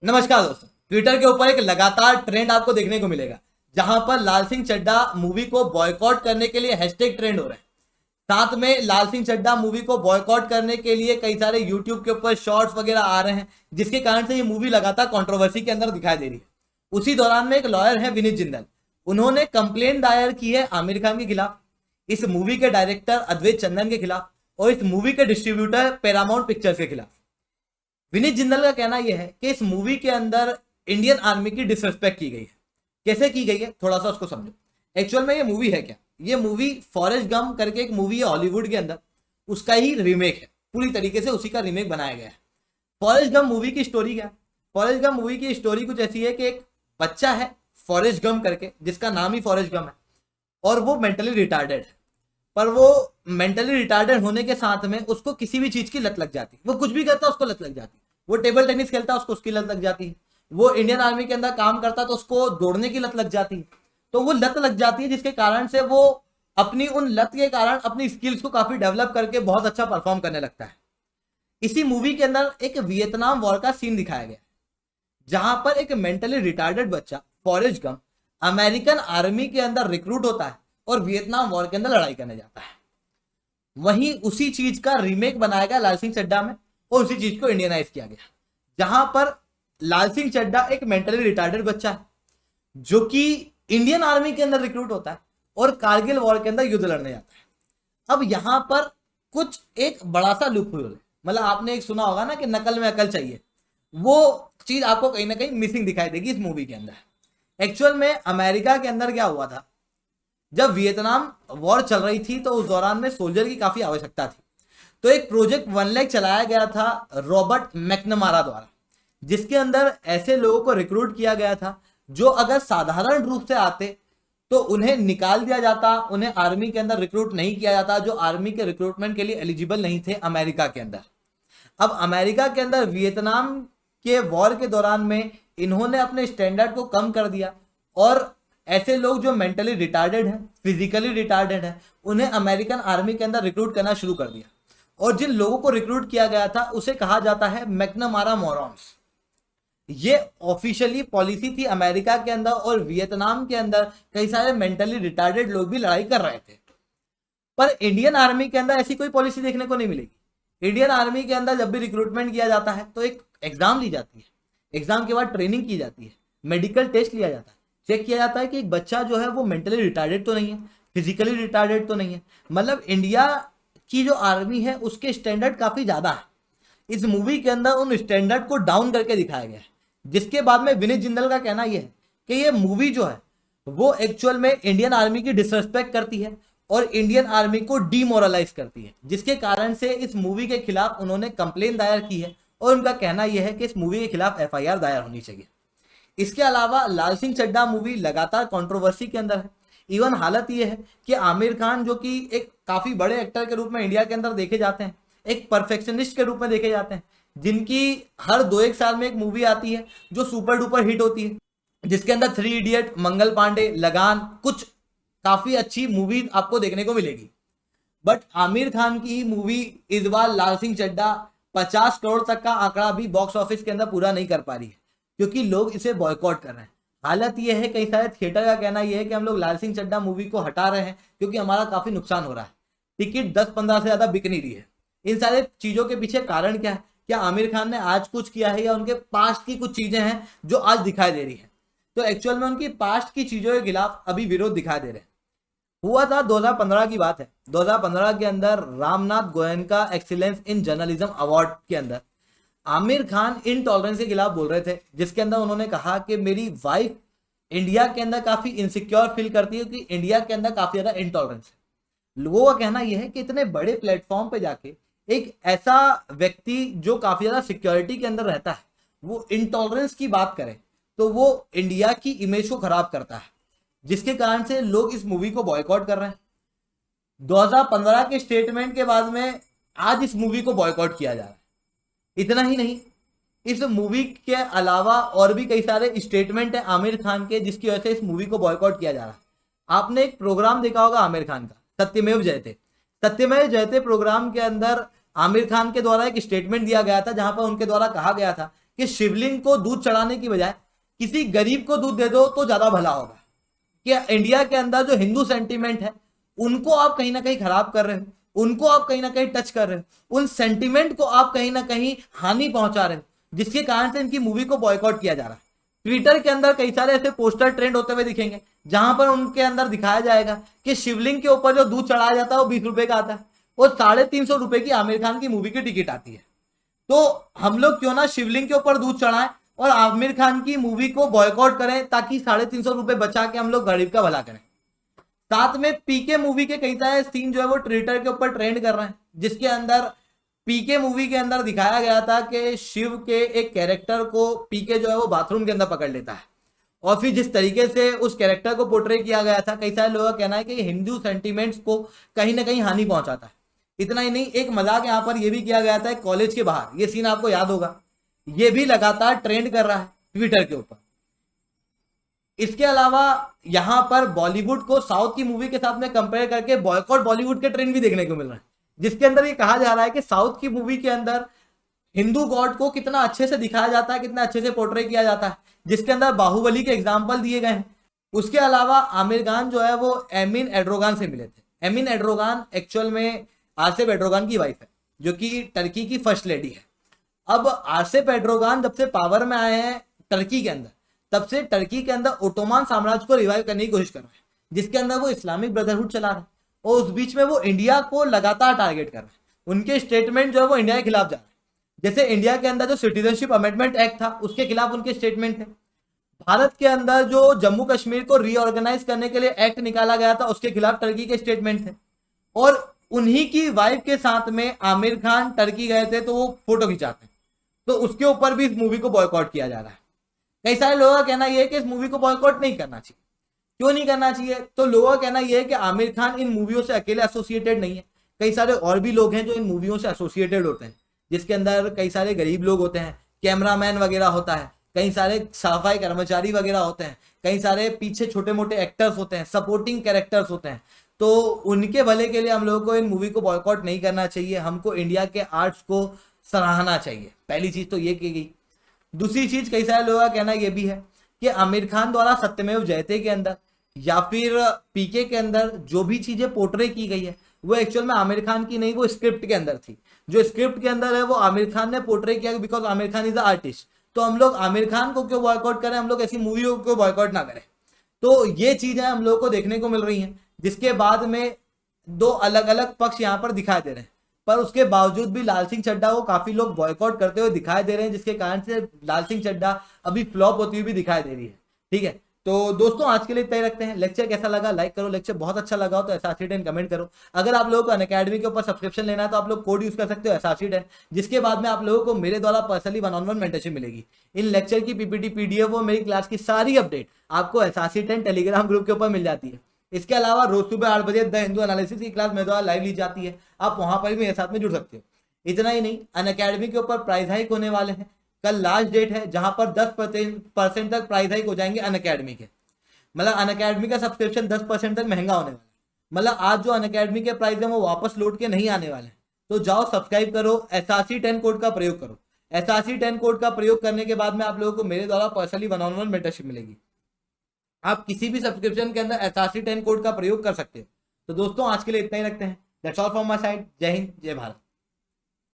नमस्कार दोस्तों। ट्विटर के ऊपर एक लगातार ट्रेंड आपको देखने को मिलेगा जहां पर लाल सिंह चड्ढा मूवी को बॉयकॉट करने के लिए हैशटैग ट्रेंड हो रहे हैं। साथ में लाल सिंह चड्ढा मूवी को बॉयकॉट करने के लिए कई सारे यूट्यूब के ऊपर शॉर्ट्स वगैरह आ रहे हैं, जिसके कारण से ये मूवी लगातार कंट्रोवर्सी के अंदर दिखाई दे रही है। उसी दौरान में एक लॉयर है विनीत जिंदल, उन्होंने कंप्लेंट दायर की है आमिर खान के खिलाफ, इस मूवी के डायरेक्टर अद्वैत चंदन के खिलाफ और इस मूवी के डिस्ट्रीब्यूटर पैरामाउंट पिक्चर्स के खिलाफ। विनीत जिंदल का कहना यह है कि इस मूवी के अंदर इंडियन आर्मी की डिसरिस्पेक्ट की गई है। कैसे की गई है थोड़ा सा उसको समझो। एक्चुअल में ये मूवी है क्या, ये मूवी फॉरेस्ट गम करके एक मूवी है हॉलीवुड के अंदर, उसका ही रीमेक है। पूरी तरीके से उसी का रीमेक बनाया गया है। फॉरेस्ट गम मूवी की स्टोरी क्या है? फॉरेस्ट गम मूवी की स्टोरी कुछ ऐसी है कि एक बच्चा है फॉरेस्ट गम करके, जिसका नाम ही फॉरेस्ट गम है, और वो मेंटली रिटार्डेड है। पर वो मेंटली रिटार्डेड होने के साथ में उसको किसी भी चीज की लत लग जाती है। वो कुछ भी करता है उसको लत लग जाती है। वो टेबल टेनिस खेलता है उसको उसकी लत लग जाती है। वो इंडियन आर्मी के अंदर काम करता है तो उसको दौड़ने की लत लग जाती है। तो वो लत लग जाती है जिसके कारण से वो अपनी उन लत के कारण अपनी स्किल्स को काफी डेवलप करके बहुत अच्छा परफॉर्म करने लगता है। इसी मूवी के अंदर एक वियतनाम वॉर का सीन दिखाया गया जहां पर एक मेंटली रिटार्डेड बच्चा फॉरेस्ट गम अमेरिकन आर्मी के अंदर रिक्रूट होता है और वियतनाम वॉर के अंदर लड़ाई करने जाता है। वहीं उसी चीज का रीमेक बनाया गया लाल सिंह चड्ढा में और उसी चीज को इंडियनाइज किया गया, जहां पर लाल सिंह चड्ढा एक मेंटली रिटार्डेड बच्चा है जो कि इंडियन आर्मी के अंदर रिक्रूट होता है और कारगिल वॉर के अंदर युद्ध लड़ने जाता है। अब यहां पर कुछ एक बड़ा सा लूप होल है, मतलब आपने एक सुना होगा ना कि नकल में अकल चाहिए, वो चीज आपको कहीं ना कहीं मिसिंग दिखाई देगी इस मूवी के अंदर। एक्चुअल में अमेरिका के अंदर क्या हुआ था, जब वियतनाम वॉर चल रही थी तो उस दौरान में सोल्जर की काफी आवश्यकता थी। तो एक प्रोजेक्ट 1 लाख चलाया गया था रॉबर्ट मैकनमारा द्वारा, जिसके अंदर ऐसे लोगों को रिक्रूट किया गया था जो अगर साधारण रूप से आते तो उन्हें निकाल दिया जाता, उन्हें आर्मी के अंदर रिक्रूट नहीं किया जाता, जो आर्मी के रिक्रूटमेंट के लिए एलिजिबल नहीं थे अमेरिका के अंदर। अब अमेरिका के अंदर वियतनाम के वॉर के दौरान में इन्होंने अपने स्टैंडर्ड को कम कर दिया और ऐसे लोग जो मेंटली रिटार्डेड हैं, फिजिकली रिटार्डेड हैं, उन्हें अमेरिकन आर्मी के अंदर रिक्रूट करना शुरू कर दिया। और जिन लोगों को रिक्रूट किया गया था उसे कहा जाता है मैकनमारा मोरॉन्स। ये ऑफिशियली पॉलिसी थी अमेरिका के अंदर, और वियतनाम के अंदर कई सारे मेंटली रिटार्डेड लोग भी लड़ाई कर रहे थे। पर इंडियन आर्मी के अंदर ऐसी कोई पॉलिसी देखने को नहीं मिलेगी। इंडियन आर्मी के अंदर जब भी रिक्रूटमेंट किया जाता है तो एक एग्जाम ली जाती है, एग्जाम के बाद ट्रेनिंग की जाती है, मेडिकल टेस्ट लिया जाता है, चेक किया जाता है कि एक बच्चा जो है वो मेंटली रिटार्डेड तो नहीं है, फिजिकली रिटार्डेड तो नहीं है। मतलब इंडिया की जो आर्मी है उसके स्टैंडर्ड काफी ज्यादा है। इस मूवी के अंदर उन स्टैंडर्ड को डाउन करके दिखाया गया है, जिसके बाद में विनीत जिंदल का कहना यह है कि ये मूवी जो है वो एक्चुअल में इंडियन आर्मी की डिसरिस्पेक्ट करती है और इंडियन आर्मी को डीमोरलाइज करती है, जिसके कारण से इस मूवी के खिलाफ उन्होंने कंप्लेन दायर की है और उनका कहना यह है कि इस मूवी के खिलाफ FIR दायर होनी चाहिए। इसके अलावा लाल सिंह चड्ढा मूवी लगातार कंट्रोवर्सी के अंदर है। इवन हालत यह है कि आमिर खान, जो कि एक काफी बड़े एक्टर के रूप में इंडिया के अंदर देखे जाते हैं, एक परफेक्शनिस्ट के रूप में देखे जाते हैं, जिनकी हर 2-1 साल में एक मूवी आती है जो सुपर डुपर हिट होती है, जिसके अंदर 3 इडियट, मंगल पांडे, लगान, कुछ काफी अच्छी मूवी आपको देखने को मिलेगी। बट आमिर खान की मूवी इस बार लाल सिंह चड्ढा 50 करोड़ तक का आंकड़ा भी बॉक्स ऑफिस के अंदर पूरा नहीं कर पा रही है, क्योंकि लोग इसे बॉयकॉट कर रहे हैं। हालत यह है, कई सारे थिएटर का कहना यह है कि हम लोग लाल सिंह चड्ढा मूवी को हटा रहे हैं क्योंकि हमारा काफी नुकसान हो रहा है, टिकट 10-15 से ज्यादा बिक नहीं रही है। इन सारे चीजों के पीछे कारण क्या है? क्या आमिर खान ने आज कुछ किया है या उनके पास्ट की कुछ चीजें हैं जो आज दिखाई दे रही है? तो एक्चुअल में उनकी पास्ट की चीजों के खिलाफ अभी विरोध दिखाई दे रहे हैं। हुआ था 2015 की बात है। 2015 के अंदर Ramnath Goenka excellence in journalism award के अंदर आमिर खान इनटॉलरेंस के खिलाफ बोल रहे थे, जिसके अंदर उन्होंने कहा कि मेरी वाइफ इंडिया के अंदर काफी इनसिक्योर फील करती है कि इंडिया के अंदर काफी ज्यादा इनटॉलरेंस है। लोगों का कहना यह है कि इतने बड़े प्लेटफॉर्म पे जाके एक ऐसा व्यक्ति जो काफी ज्यादा सिक्योरिटी के अंदर रहता है वो इनटॉलरेंस की बात करे तो वो इंडिया की इमेज को खराब करता है, जिसके कारण से लोग इस मूवी को बॉयकॉट कर रहे हैं। 2015 के स्टेटमेंट के बाद में आज इस मूवी को बॉयकॉट किया जा रहा है। इतना ही नहीं, इस मूवी के अलावा और भी कई सारे स्टेटमेंट है आमिर खान के, जिसकी वजह से इस मूवी को बॉयकॉट किया जा रहा है। आपने एक प्रोग्राम देखा होगा आमिर खान का, सत्यमेव जयते। सत्यमेव जयते प्रोग्राम के अंदर आमिर खान के द्वारा एक स्टेटमेंट दिया गया था, जहां पर उनके द्वारा कहा गया था कि शिवलिंग को दूध चढ़ाने की बजाय किसी गरीब को दूध दे दो तो ज्यादा भला होगा। कि इंडिया के अंदर जो हिंदू सेंटीमेंट है उनको आप कहीं ना कहीं खराब कर रहे हो, उनको आप कहीं ना कहीं टच कर रहे हो, उन सेंटीमेंट को आप कहीं ना कहीं हानि पहुंचा रहे हो, जिसके कारण से इनकी मूवी को बॉयकॉट किया जा रहा है। ट्विटर के अंदर कई सारे ऐसे पोस्टर ट्रेंड होते हुए दिखेंगे जहां पर उनके अंदर दिखाया जाएगा कि शिवलिंग के ऊपर जो दूध चढ़ाया जाता है वो 20 रुपए का आता है और 350 रुपए की आमिर खान की मूवी की टिकट आती है। तो हम लोग क्यों ना शिवलिंग के ऊपर दूध चढ़ाएं और आमिर खान की मूवी को बॉयकॉट करें ताकि 350 रुपए बचा के हम लोग गरीब का भला करें। साथ में पीके मूवी के कई सारे सीन जो है वो ट्विटर के ऊपर ट्रेंड कर रहे हैं, जिसके अंदर पीके मूवी के अंदर दिखाया गया था कि शिव के एक कैरेक्टर को पीके जो है वो बाथरूम के अंदर पकड़ लेता है और फिर जिस तरीके से उस कैरेक्टर को पोर्ट्रे किया गया था, कई सारे लोगों का कहना है कि हिंदू सेंटीमेंट्स को कहीं ना कहीं हानि पहुंचाता है। इतना ही नहीं, एक मजाक यहाँ पर यह भी किया गया था कॉलेज के बाहर, ये सीन आपको याद होगा, ये भी लगातार ट्रेंड कर रहा है ट्विटर के ऊपर। इसके अलावा यहां पर बॉलीवुड को साउथ की मूवी के साथ में कंपेयर करके बॉयकॉट बॉलीवुड के ट्रेंड भी देखने को मिल रहा है, जिसके अंदर ये कहा जा रहा है कि साउथ की मूवी के अंदर हिंदू गॉड को कितना अच्छे से दिखाया जाता है, कितना अच्छे से पोर्ट्रे किया जाता है, जिसके अंदर बाहुबली के एग्जाम्पल दिए गए हैं। उसके अलावा आमिर खान जो है वो एमिन एड्रोगान से मिले थे। एमिन एड्रोगान एक्चुअल में आसिफ एड्रोगान की वाइफ है, जो कि टर्की की फर्स्ट लेडी है। अब आसिफ एड्रोगान जब से पावर में आए हैं टर्की के अंदर, तब से टर्की के अंदर ओटोमान साम्राज्य को रिवाइव करने की कोशिश कर रहे हैं, जिसके अंदर वो इस्लामिक ब्रदरहुड चला रहे हैं और उस बीच में वो इंडिया को लगातार टारगेट कर रहे हैं। उनके स्टेटमेंट जो है वो इंडिया के खिलाफ जा रहे हैं। जैसे इंडिया के अंदर जो सिटीजनशिप अमेंडमेंट एक्ट था उसके खिलाफ उनके स्टेटमेंट थे। भारत के अंदर जो जम्मू कश्मीर को रीऑर्गेनाइज करने के लिए एक्ट निकाला गया था उसके खिलाफ टर्की के स्टेटमेंट थे। और उन्हीं की वाइफ के साथ में आमिर खान टर्की गए थे तो वो फोटो खिंचाते, तो उसके ऊपर भी इस मूवी को बॉयकॉट किया जा रहा है। कई सारे लोगों का कहना यह है कि इस मूवी को बॉयकॉट नहीं करना चाहिए। क्यों नहीं करना चाहिए? तो लोगों का कहना यह है कि आमिर खान इन मूवियों से अकेले एसोसिएटेड नहीं है, कई सारे और भी लोग हैं जो इन मूवियों से एसोसिएटेड होते हैं, जिसके अंदर कई सारे गरीब लोग होते हैं, कैमरामैन वगैरह होता है, कई सारे सफाई कर्मचारी वगैरह होते हैं, कई सारे पीछे छोटे मोटे एक्टर्स होते हैं, सपोर्टिंग कैरेक्टर्स होते हैं। तो उनके भले के लिए हम लोगों को इन मूवी को बॉयकॉट नहीं करना चाहिए, हमको इंडिया के आर्ट्स को सराहना चाहिए। पहली चीज तो ये की गई। दूसरी चीज, कई सारे लोगों का कहना यह भी है कि आमिर खान द्वारा सत्यमेव जयते के अंदर या फिर पीके के अंदर जो भी चीजें पोर्ट्रे की गई है वो एक्चुअल में आमिर खान की नहीं, वो स्क्रिप्ट के अंदर थी। जो स्क्रिप्ट के अंदर है वो आमिर खान ने पोर्ट्रे किया because Aamir Khan is a artist. तो हम लोग आमिर खान को क्यों बॉयकॉट करें, हम लोग ऐसी मूवियों को बॉयकॉट ना करें। तो ये चीजें हम लोग को देखने को मिल रही हैं, जिसके बाद में दो अलग अलग पक्ष यहाँ पर दिखाई दे रहे हैं, पर उसके बावजूद भी लाल सिंह चड्ढा को काफी लोग बॉयकॉट करते हुए दिखाई दे रहे हैं, जिसके कारण से लाल सिंह चड्ढा अभी फ्लॉप होती हुई भी दिखाई दे रही है। ठीक है, तो दोस्तों आज के लिए इतना ही रखते हैं। लेक्चर कैसा लगा लाइक करो, लेक्चर बहुत अच्छा लगा हो तो SRC10 कमेंट करो। अगर आप लोगों को अनअकैडमी के ऊपर सब्सक्रिप्शन लेना है तो आप लोग कोड यूज कर सकते हो SRC10, जिसके बाद में आप लोगों को मेरे द्वारा पर्सनली 1-on-1 मेंटरशिप मिलेगी। इन लेक्चर की PPT PDF और मेरी क्लास की सारी अपडेट आपको SRC10 टेलीग्राम ग्रुप के ऊपर मिल जाती है। इसके अलावा रोज सुबह 8 बजे द हिंदू एनालिसिस की क्लास मेरे द्वारा लाइव ली जाती है, आप वहां पर भी मेरे साथ में जुड़ सकते हो। इतना ही नहीं, अनअकैडमी के ऊपर प्राइस हाइक होने वाले हैं। कल लास्ट डेट है जहां पर 10% तक प्राइस हाइक हो जाएंगे अनअकैडमी के। मतलब अनअकैडमी का सब्सक्रिप्शन 10% तक महंगा होने वाला है। मतलब आज जो अनअकैडमी के प्राइस है वो वापस लौट के नहीं आने वाले हैं। तो जाओ सब्सक्राइब करो, SRC10 कोड का प्रयोग करो। SRC10 कोड का प्रयोग करने के बाद में आप लोगों को मेरे द्वारा पर्सनली 1-on-1 मेंटरशिप मिलेगी। आप किसी भी सब्सक्रिप्शन के अंदर SRC10 कोड का प्रयोग कर सकते हो। तो दोस्तों आज के लिए इतना ही रखते हैं। That's all from my side. जय हिंद, जय भारत।